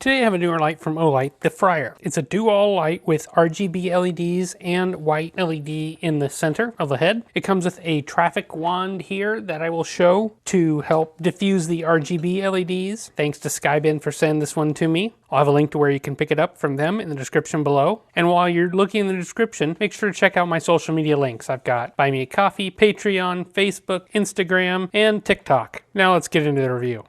Today I have a newer light from Olight, the Freyr. It's a dual light with RGB LEDs and white LED in the center of the head. It comes with a traffic wand here that I will show to help diffuse the RGB LEDs. Thanks to Skybin for sending this one to me. I'll have a link to where you can pick it up from them in the description below. And while you're looking in the description, make sure to check out my social media links. I've got Buy Me a Coffee, Patreon, Facebook, Instagram, and TikTok. Now let's get into the review.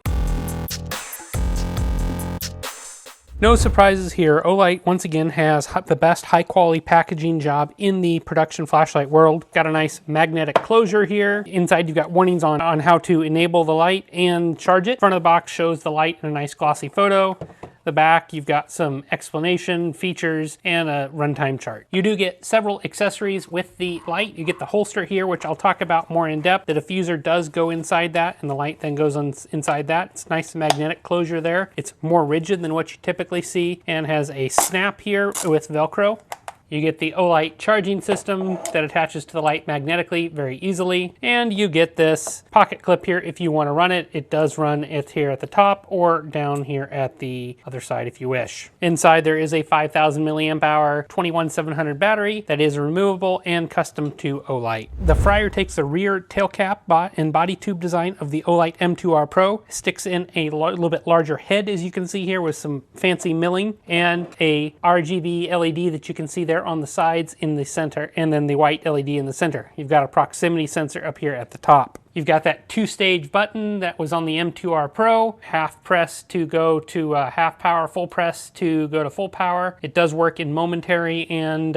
No surprises here. Olight once again has the best high quality packaging job in the production flashlight world. Got a nice magnetic closure here. Inside you've got warnings on how to enable the light and charge it. Front of the box shows the light in a nice glossy photo. The back, you've got some explanation, features, and a runtime chart. You do get several accessories with the light. You get the holster here, which I'll talk about more in depth. The diffuser does go inside that, and the light then goes inside that. It's nice magnetic closure there. It's more rigid than what you typically see, and has a snap here with Velcro. You get the Olight charging system that attaches to the light magnetically very easily. And you get this pocket clip here if you want to run it. It does run it here at the top or down here at the other side if you wish. Inside there is a 5,000 milliamp hour 21700 battery that is removable and custom to Olight. The Freyr takes the rear tail cap and body tube design of the Olight M2R Pro. Sticks in a little bit larger head, as you can see here, with some fancy milling and a RGB LED that you can see there on the sides in the center, and then the white LED in the center. You've got a proximity sensor up here at the top. You've got that two-stage button that was on the M2R Pro, half press to go to half power, full press to go to full power. It does work in momentary and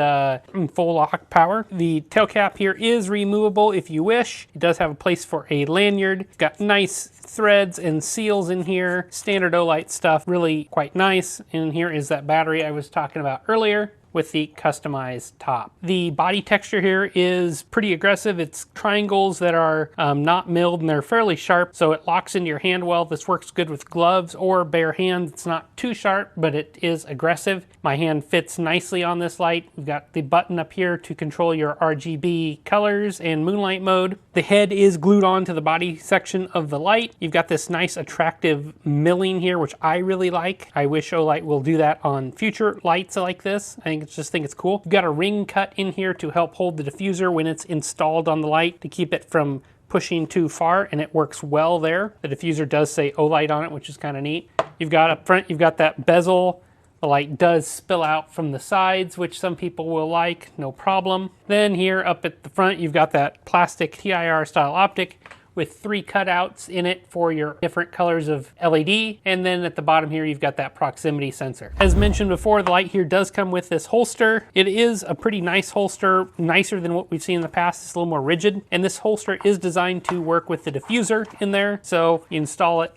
full lock power. The tail cap here is removable if you wish. It does have a place for a lanyard. It's got nice threads and seals in here. Standard Olight stuff, really quite nice. And here is that battery I was talking about earlier, with the customized top. The body texture here is pretty aggressive. It's triangles that are not milled, and they're fairly sharp, so it locks into your hand well. This works good with gloves or bare hands. It's not too sharp, but it is aggressive. My hand fits nicely on this light. We've got the button up here to control your RGB colors and moonlight mode. The head is glued onto the body section of the light. You've got this nice attractive milling here, which I really like. I wish Olight will do that on future lights like this. I just think it's cool. You've got a ring cut in here to help hold the diffuser when it's installed on the light to keep it from pushing too far, and it works well there. The diffuser does say Olight on it, which is kind of neat. You've got up front, you've got that bezel. The light does spill out from the sides, which some people will like, no problem. Then here up at the front, you've got that plastic TIR style optic with 3 cutouts in it for your different colors of LED. And then at the bottom here, you've got that proximity sensor. As mentioned before, the light here does come with this holster. It is a pretty nice holster, nicer than what we've seen in the past. It's a little more rigid. And this holster is designed to work with the diffuser in there. So you install it,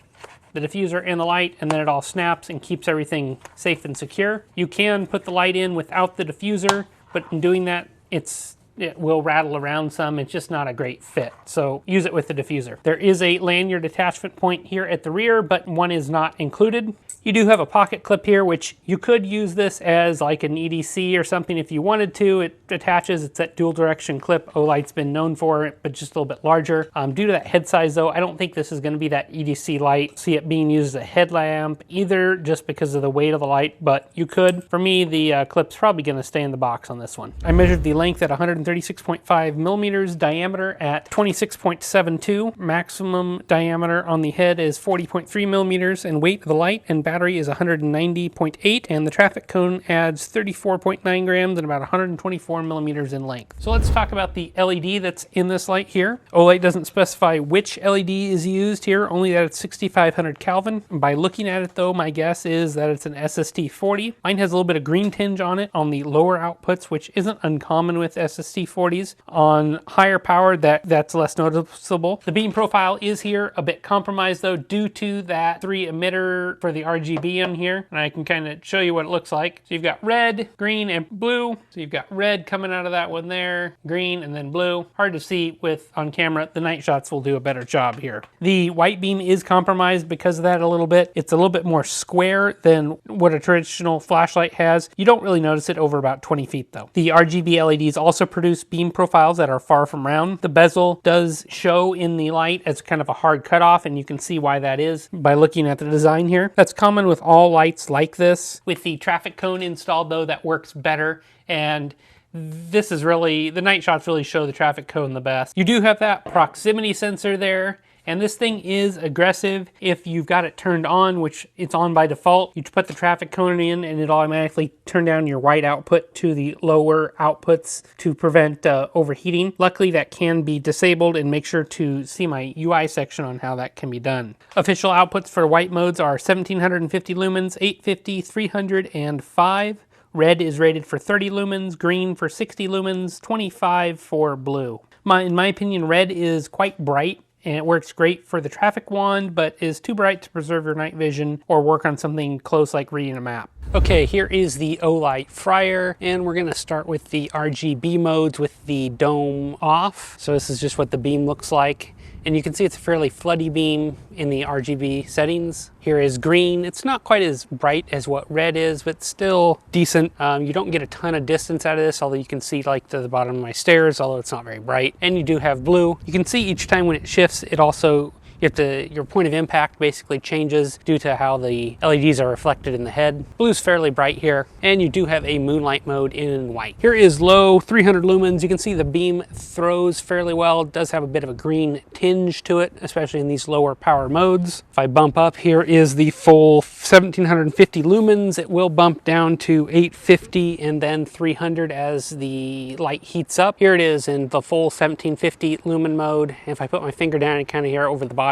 the diffuser and the light, and then it all snaps and keeps everything safe and secure. You can put the light in without the diffuser, but in doing that, it will rattle around some. It's just not a great fit. So use it with the diffuser. There is a lanyard attachment point here at the rear, but one is not included. You do have a pocket clip here, which you could use this as like an EDC or something if you wanted to. It attaches, it's that dual direction clip Olight's been known for, it, but just a little bit larger. Due to that head size though, I don't think this is gonna be that EDC light. See it being used as a headlamp either, just because of the weight of the light, but you could. For me, the clip's probably gonna stay in the box on this one. I measured the length at 136.5 millimeters, diameter at 26.72. Maximum diameter on the head is 40.3 millimeters, and weight of the light and battery is 190.8, and the traffic cone adds 34.9 grams and about 124 millimeters in length. So let's talk about the LED that's in this light here. Olight doesn't specify which LED is used here, only that it's 6500 Kelvin. By looking at it though, my guess is that it's an SST40. Mine has a little bit of green tinge on it on the lower outputs, which isn't uncommon with SST40s. On higher power, that's less noticeable. The beam profile is here a bit compromised though, due to that 3 emitter for the RGB in here, and I can kind of show you what it looks like. So you've got red, green, and blue. So you've got red coming out of that one there, green, and then blue. Hard to see with on camera. The night shots will do a better job here. The white beam is compromised because of that a little bit. It's a little bit more square than what a traditional flashlight has. You don't really notice it over about 20 feet though. The RGB LEDs also produce beam profiles that are far from round. The bezel does show in the light as kind of a hard cutoff, and you can see why that is by looking at the design here. That's common with all lights like this. With the traffic cone installed though, that works better, and this is really, the night shots really show the traffic cone the best. You do have that proximity sensor there, and this thing is aggressive. If you've got it turned on, which it's on by default, you put the traffic cone in and it automatically turn down your white output to the lower outputs to prevent overheating. Luckily that can be disabled, and make sure to see my UI section on how that can be done. Official outputs for white modes are 1750 lumens, 850, 300, and 5. Red is rated for 30 lumens, green for 60 lumens, 25 for blue. In my opinion, red is quite bright, and it works great for the traffic wand, but is too bright to preserve your night vision or work on something close like reading a map. Okay, here is the Olight Freyr, and we're gonna start with the RGB modes with the dome off. So this is just what the beam looks like. And you can see it's a fairly floody beam in the RGB settings. Here is green. It's not quite as bright as what red is, but still decent. You don't get a ton of distance out of this, although you can see like to the bottom of my stairs, although it's not very bright. And you do have blue. You can see each time when it shifts, it also, your point of impact basically changes due to how the LEDs are reflected in the head. Blue's fairly bright here, and you do have a moonlight mode in white. Here is low, 300 lumens. You can see the beam throws fairly well. It does have a bit of a green tinge to it, especially in these lower power modes. If I bump up, here is the full 1750 lumens. It will bump down to 850 and then 300 as the light heats up. Here it is in the full 1750 lumen mode. And if I put my finger down and kind of here over the bottom,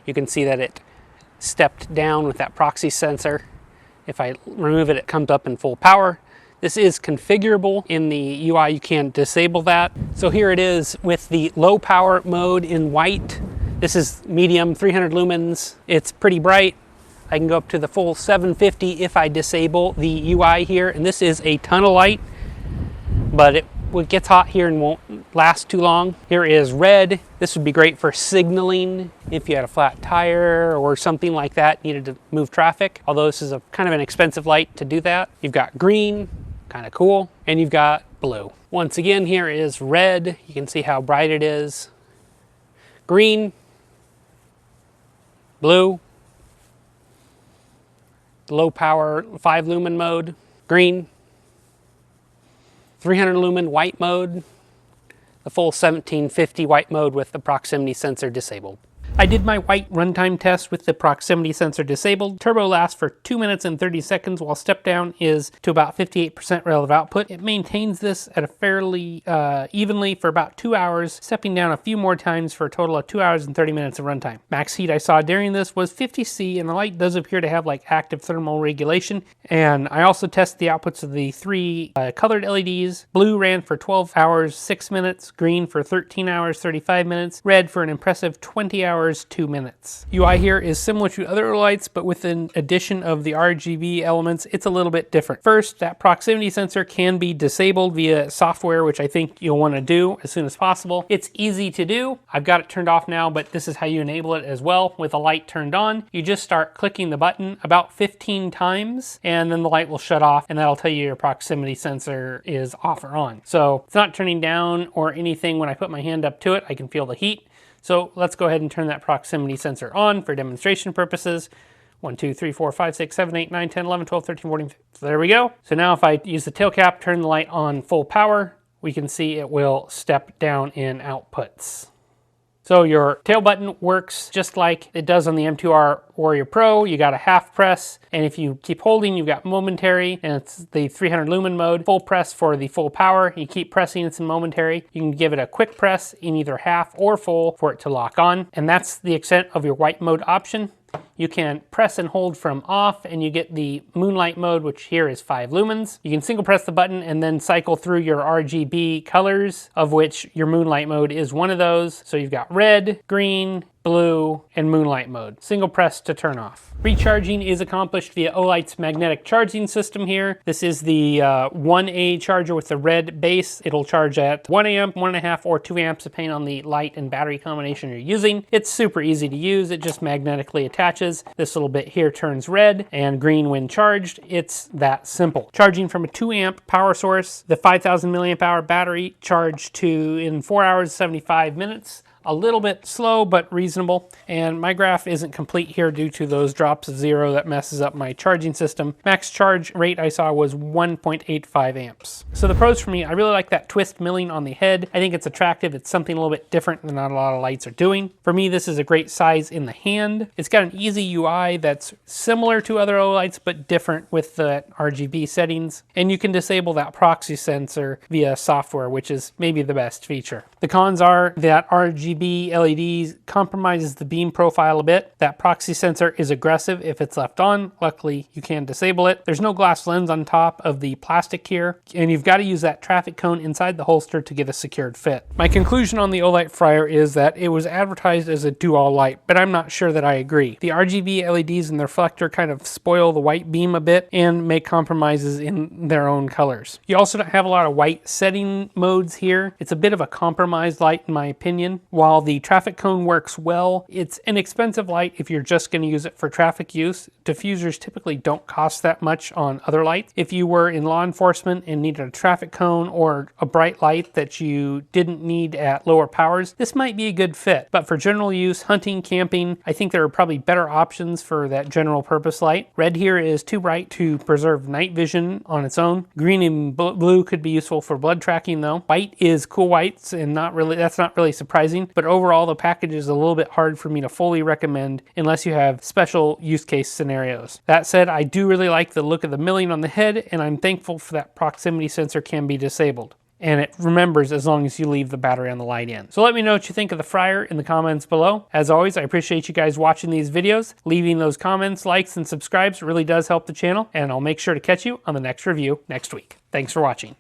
you can see that it stepped down with that proxy sensor. If I remove it, it comes up in full power. This is configurable in the UI. You can disable that. So here it is with the low power mode in white. This is medium, 300 lumens. It's pretty bright. I can go up to the full 750 if I disable the UI here. And this is a tunnel light, but it gets hot here and won't last too long. Here is red. This would be great for signaling if you had a flat tire or something like that, needed to move traffic. Although this is a kind of an expensive light to do that. You've got green, kind of cool, and you've got blue. Once again, here is red. You can see how bright it is. Green, blue, low power 5 lumen mode, green, 300 lumen white mode, the full 1750 white mode with the proximity sensor disabled. I did my white runtime test with the proximity sensor disabled. Turbo lasts for 2 minutes and 30 seconds, while step down is to about 58% relative output. It maintains this at a fairly evenly for about 2 hours, stepping down a few more times for a total of 2 hours and 30 minutes of runtime. Max heat I saw during this was 50°C, and the light does appear to have like active thermal regulation. And I also tested the outputs of the 3 colored LEDs. Blue ran for 12 hours, 6 minutes, green for 13 hours, 35 minutes, red for an impressive 20 hours, 2 minutes. UI here is similar to other lights, but with an addition of the RGB elements, it's a little bit different. First, that proximity sensor can be disabled via software, which I think you'll want to do as soon as possible. It's easy to do. I've got it turned off now, but this is how you enable it as well. With a light turned on, you just start clicking the button about 15 times, and then the light will shut off, and that'll tell you your proximity sensor is off or on. So it's not turning down or anything. When I put my hand up to it, I can feel the heat. So let's go ahead and turn that proximity sensor on for demonstration purposes. 1, 2, 3, 4, 5, 6, 7, 8, 9, 10, 11, 12, 13, 14, 15. So there we go. So now if I use the tail cap, turn the light on full power, we can see it will step down in outputs. So your tail button works just like it does on the M2R Warrior Pro. You got a half press, and if you keep holding, you've got momentary, and it's the 300 lumen mode. Full press for the full power. You keep pressing, it's in momentary. You can give it a quick press in either half or full for it to lock on, and that's the extent of your white mode option. You can press and hold from off, and you get the moonlight mode, which here is 5 lumens. You can single press the button and then cycle through your RGB colors, of which your moonlight mode is one of those. So you've got red, green, blue, and moonlight mode. Single press to turn off. Recharging is accomplished via Olight's magnetic charging system here. This is the 1A charger with the red base. It'll charge at 1 amp, 1.5, or 2 amps depending on the light and battery combination you're using. It's super easy to use. It just magnetically attaches. This little bit here turns red and green when charged. It's that simple. Charging from a 2 amp power source, the 5,000 milliamp hour battery charged to in 4 hours, 75 minutes. a little bit slow, but reasonable. And my graph isn't complete here due to those drops of 0 that messes up my charging system. Max charge rate I saw was 1.85 amps. So the pros for me, I really like that twist milling on the head. I think it's attractive. It's something a little bit different than not a lot of lights are doing. For me, this is a great size in the hand. It's got an easy UI that's similar to other Olights, but different with the RGB settings. And you can disable that proxy sensor via software, which is maybe the best feature. The cons are that RGB LEDs compromises the beam profile a bit. That proxy sensor is aggressive if it's left on. Luckily, you can disable it. There's no glass lens on top of the plastic here, and you've got to use that traffic cone inside the holster to get a secured fit. My conclusion on the Olight Freyr is that it was advertised as a dual light, but I'm not sure that I agree. The RGB LEDs and the reflector kind of spoil the white beam a bit and make compromises in their own colors. You also don't have a lot of white setting modes here. It's a bit of a compromised light in my opinion. While the traffic cone works well, it's an expensive light if you're just going to use it for traffic use. Diffusers typically don't cost that much on other lights. If you were in law enforcement and needed a traffic cone or a bright light that you didn't need at lower powers, this might be a good fit. But for general use, hunting, camping, I think there are probably better options for that general purpose light. Red here is too bright to preserve night vision on its own. Green and blue could be useful for blood tracking though. White is cool whites and that's not really surprising, but overall the package is a little bit hard for me to fully recommend unless you have special use case scenarios. That said, I do really like the look of the milling on the head, and I'm thankful for that proximity sensor can be disabled. And it remembers as long as you leave the battery on the light in. So let me know what you think of the Freyr in the comments below. As always, I appreciate you guys watching these videos. Leaving those comments, likes, and subscribes really does help the channel, and I'll make sure to catch you on the next review next week. Thanks for watching.